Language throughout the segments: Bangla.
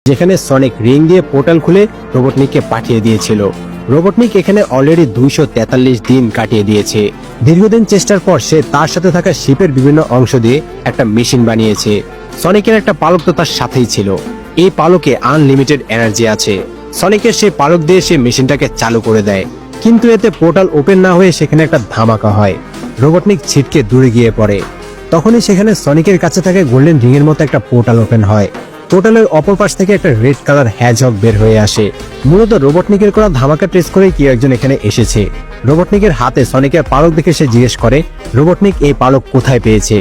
যেখানে সনিক রিং দিয়ে পোর্টাল খুলে রোবটনিককে পাঠিয়ে দিয়েছিল। রোবটনিক এখানে অলরেডি 243 দিন কাটিয়ে দিয়েছে। দীর্ঘদিন চেষ্টার পর সে তার সাথে থাকা শিপের বিভিন্ন অংশ দিয়ে একটা মেশিন বানিয়েছে। সনিকের একটা পালক তো তার সাথেই ছিল। এই পালকে আনলিমিটেড এনার্জি আছে। সনিকের সেই পালক দিয়ে সে মেশিনটাকে চালু করে দেয়, কিন্তু এতে পোর্টাল ওপেন না হয়ে সেখানে একটা ধামাকা হয়। রোবটনিক ছিটকে দূরে গিয়ে পড়ে। তখনই সেখানে সনিকের কাছে থাকা গোল্ডেন রিং এর মতো একটা পোর্টাল ওপেন হয়। পোর্টালের অপর পাশ থেকে একটা রেড কালার হ্যাজহগ বের হয়ে আসে। মূলত রোবটনিকের করা ধামাকা ট্রেস করে কেউ একজন এখানে এসেছে। রোবটনিকের হাতে সনিকের পালক দেখে সে জিজ্ঞেস করে রোবটনিক এই পালক কোথায় পেয়েছে।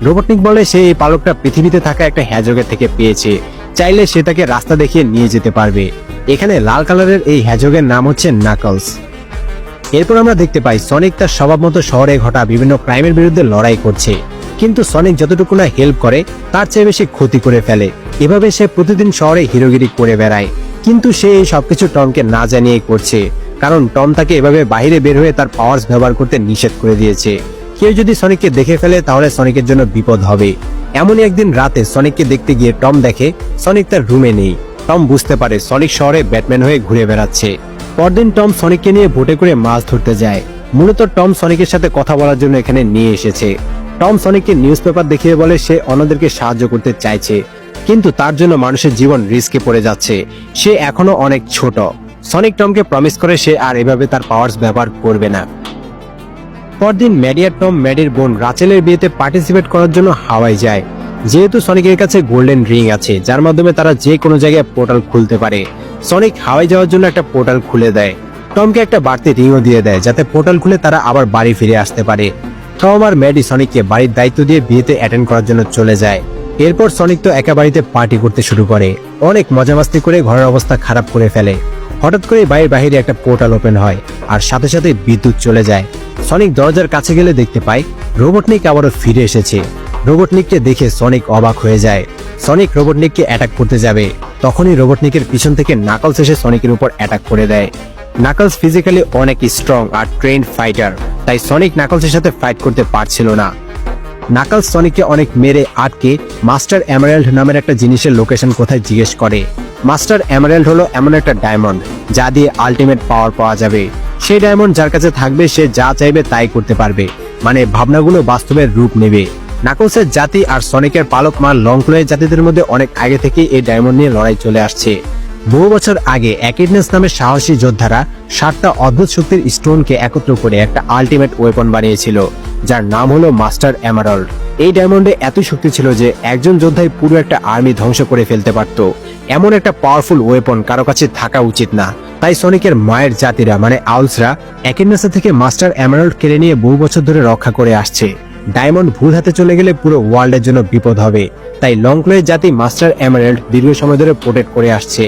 রোবটনিক বলে সে এই পালকটা পৃথিবীতে থাকা একটা হ্যাজহগের থেকে পেয়েছে, চাইলে সে তাকে রাস্তা দেখিয়ে নিয়ে যেতে পারবে। এখানে লাল কালারের এই হ্যাজহগের নাম হচ্ছে নাকলস। এরপর আমরা দেখতে পাই সনিক তার স্বভাব মতো শহরে ঘটা বিভিন্ন ক্রাইমের বিরুদ্ধে লড়াই করছে, কিন্তু সনিক যতটুকু না হেল্প করে তার চেয়ে বেশি ক্ষতি করে ফেলে। এভাবে সে প্রতিদিন শহরে হিরোগিরি করে বেড়ায়, কিন্তু সে এই সবকিছু টমকে না জানিয়েই করছে, কারণ টম তাকে এভাবে বাইরে বের হয়ে তার পাওয়ার্স ব্যবহার করতে নিষেধ করে দিয়েছে। কেউ যদি সনিককে দেখে ফেলে তাহলে সনিকের জন্য বিপদ হবে। এমনই একদিন রাতে সনিককে দেখতে গিয়ে টম দেখে সনিক তার রুমে নেই। টম বুঝতে পারে সনিক শহরে ব্যাটম্যান হয়ে ঘুরে বেড়াচ্ছে। পরদিন টম সনিককে নিয়ে বোটে করে মাছ ধরতে যায়। মূলত টম সনিকের সাথে কথা বলার জন্য এখানে নিয়ে এসেছে। টম সনিককে নিউজ পেপার দেখিয়ে বলে সে অন্যদেরকে সাহায্য করতে চাইছে, কিন্তু তার জন্য মানুষের জীবন রিস্কে পড়ে যাচ্ছে। সে এখনো অনেক ছোট। সনিক টমকে প্রমিস করে সে আর এভাবে তার পাওয়ার্স ব্যবহার করবে না। পরদিন ম্যাডি আর টম ম্যাডির বোন রাচেলের বিয়েতে পার্টিসিপেট করার জন্য হাওয়ায় যায়। যেহেতু সনিকের কাছে গোল্ডেন রিং আছে যার মাধ্যমে তারা যে কোনো জায়গায় পোর্টাল খুলতে পারে, সনিক হাওয়ায় যাওয়ার জন্য একটা পোর্টাল খুলে দেয়। টমকে একটা বাড়তি রিংও দিয়ে দেয় যাতে পোর্টাল খুলে তারা আবার বাড়ি ফিরে আসতে পারে। টম আর ম্যাডি সনিককে বাড়ির দায়িত্ব দিয়ে বিয়েতে অ্যাটেন্ড করার জন্য চলে যায়। এরপর সনিক তো একা বাড়িতে পার্টি করতে শুরু করে, অনেক মজামাস্তি করে ঘরের অবস্থা খারাপ করে ফেলে। হঠাৎ করে বাড়ির বাইরে একটা পোর্টাল ওপেন হয় আর সাথে সাথে বিদ্যুৎ চলে যায়। সনিক দরজার কাছে গেলে দেখতে পায় রোবটনিক আবারও ফিরে এসেছে। রোবটনিককে দেখে সনিক অবাক হয়ে যায়। সনিক রোবটনিককে অ্যাটাক করতে যাবে, তখনই রোবটনিকের পিছন থেকে নাকলস এসে সনিকের উপর অ্যাটাক করে দেয়। নাকলস ফিজিক্যালি অনেক স্ট্রং আর ট্রেন্ড ফাইটার, তাই সনিক নাকলসের সাথে ফাইট করতে পারছিল না। নাকলস সনিককে অনেক মেরে আটকে মাস্টার এমারেল্ড নামের একটা জিনিসের লোকেশন কোথায় জিজ্ঞেস করে। মাস্টার এমারেল্ড হলো এমন একটা ডায়মন্ড যা দিয়ে আলটিমেট পাওয়ার পাওয়া যাবে। সেই ডায়মন্ড যার কাছে থাকবে সে যা চাইবে তাই করতে পারবে, মানে ভাবনাগুলো বাস্তবের রূপ নেবে। নাকলসের জাতি আর সনিকের পালক মা লংক্লয়ের জাতিদের মধ্যে অনেক আগে থেকেই এই ডায়মন্ড নিয়ে লড়াই চলে আসছে। বহু বছর আগে অ্যাকিডনেস নামের সাহসী যোদ্ধারা 7টা অদ্ভুত শক্তির স্টোনকে একত্র করে একটা আলটিমেট ওয়েপন বানিয়েছিল, যার নাম হলো মাস্টার এমারাল্ড। এই ডায়মন্ডে এত শক্তি ছিল যে একজন যোদ্ধাই পুরো একটা আর্মি ধ্বংস করে ফেলতে পারত। এমন একটা পাওয়ারফুল ওয়েপন কারো কাছে থাকা উচিত না, তাই সনিকের মায়ের জাতিরা মানে আউলসরা অ্যাকিডনেস থেকে মাস্টার এমারাল্ড কেড়ে নিয়ে বহু বছর ধরে রক্ষা করে আসছে। ডায়মন্ড ভুল হাতে চলে গেলে পুরো ওয়ার্ল্ডের জন্য বিপদ হবে, তাই লংক্লয়ের জাতি মাস্টার এমারাল্ড দীর্ঘ সময় ধরে প্রোটেক্ট করে আসছে।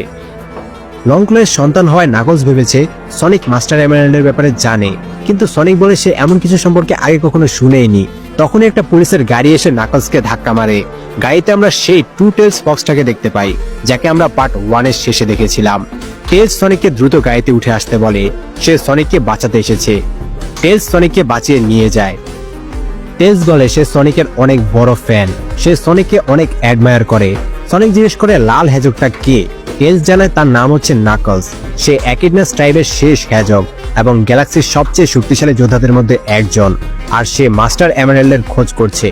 লংক্লয়ের সন্তান হওয়ায় নাকলস ভেবেছে সনিক মাস্টার এমারাল্ডের ব্যাপারে জানে, কিন্তু সনিক বলে সে এমন কিছু সম্পর্কে আগে কখনো শুনেইনি। তখনই একটা পুলিশের গাড়ি এসে নাকলসকে ধাক্কা মারে। গাড়িতে আমরা সেই টু টেলস ফক্সটাকে দেখতে পাই, যাকে আমরা পার্ট 1 এর শেষে দেখেছিলাম। টেলস সনিককে দ্রুত গাড়িতে উঠে আসতে বলে, সে সনিককে বাঁচাতে এসেছে। টেলস সনিককে বাঁচিয়ে নিয়ে যায়। টেলস বলে সে সনিকের অনেক বড় ফ্যান, সে সনিককে অনেক অ্যাডমায়ার করে। সনিক জিজ্ঞেস করে লাল হ্যাজকটা কে। টেলস জানায় তার নাম হচ্ছে নাকলস। সে অ্যাকিডনেস ট্রাইবের শেষ হ্যাজক এবং গ্যালাক্সির সবচেয়ে শক্তিশালী যোদ্ধাদের মধ্যে একজন, আর সে মাস্টার এমারেল্ডের খোঁজ করছে।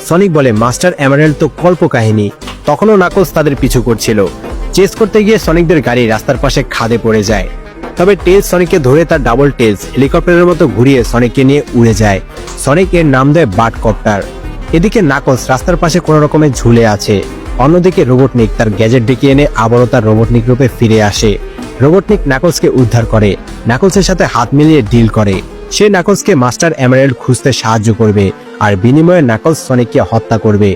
সনিক বলে মাস্টার এমারেল্ড তো কল্পকাহিনী। তখনও নাকলস তাদের পিছু করছিল। চেস করতে গিয়ে সনিকদের গাড়ি রাস্তার পাশে খাদে পড়ে যায়। তবে টেলস সনিককে ধরে তার ডাবল টেলস হেলিকপ্টারের মতো ঘুরিয়ে সনিককে নিয়ে উড়ে যায়। সনিক এর নাম দেয় বার্ড কপ্টার। এদিকে নাকলস রাস্তার পাশে কোনো রকমে ঝুলে আছে। অন্যদিকে রোবটনিক তার গ্যাজেট ডেকে এনে আবারও তার রোবটনিক রূপে ফিরে আসে। রোবটনিক নাকলসকে উদ্ধার করে, নাকলসের সাথে হাত মিলিয়ে ডিল করে। সে নাকলসকে মাস্টার এমারেল্ড খুঁজতে সাহায্য করবে, আর বিনিময়ে নাকলস সনিককে হত্যা করবে।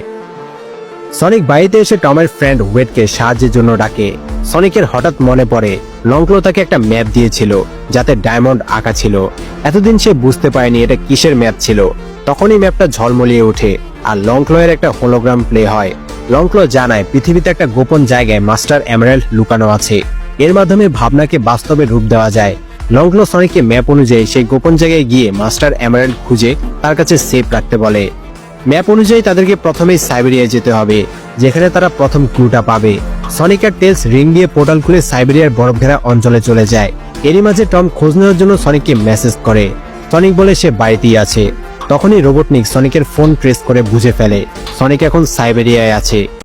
সনিক বাড়িতে এসে টমের ফ্রেন্ড ওয়েডকে সাহায্যের জন্য ডাকে। সনিকের হঠাৎ মনে পড়ে লংক্লো তাকে একটা ম্যাপ দিয়েছিল যাতে ডায়মন্ড আঁকা ছিল। এতদিন সে বুঝতে পারেনি এটা কিসের ম্যাপ ছিল। তখনই ম্যাপটা ঝলমলিয়ে ওঠে আর লংক্লোয়ের একটা হোলোগ্রাম প্লে হয়। লংক্লো জানায় পৃথিবীতে একটা গোপন জায়গায় মাস্টার এমারেল্ড লুকানো আছে, এর মাধ্যমে ভাবনাকে বাস্তবে রূপ দেওয়া যায়। লংক্লো সনিককে ম্যাপ অনুযায়ী সেই গোপন জায়গায় গিয়ে মাস্টার এমারেল্ড খুঁজে তার কাছে সেফ রাখতে বলে। ম্যাপ অনুযায়ী তাদেরকে প্রথমেই সাইবেরিয়ায় যেতে হবে, যেখানে তারা প্রথম ক্লুটা পাবে। সনিক আর টেলস রিং দিয়ে পোর্টাল খুলে সাইবেরিয়ার বরফ ঘেরা অঞ্চলে চলে যায়। এরই মাঝে টম খোঁজ নেওয়ার জন্য সনিককে মেসেজ করে। সনিক বলে সে বাড়িতেই আছে। তখনই রোবটনিক সনিকের ফোন ট্রেস করে বুঝে ফেলে সনিক এখন সাইবেরিয়ায় আছে।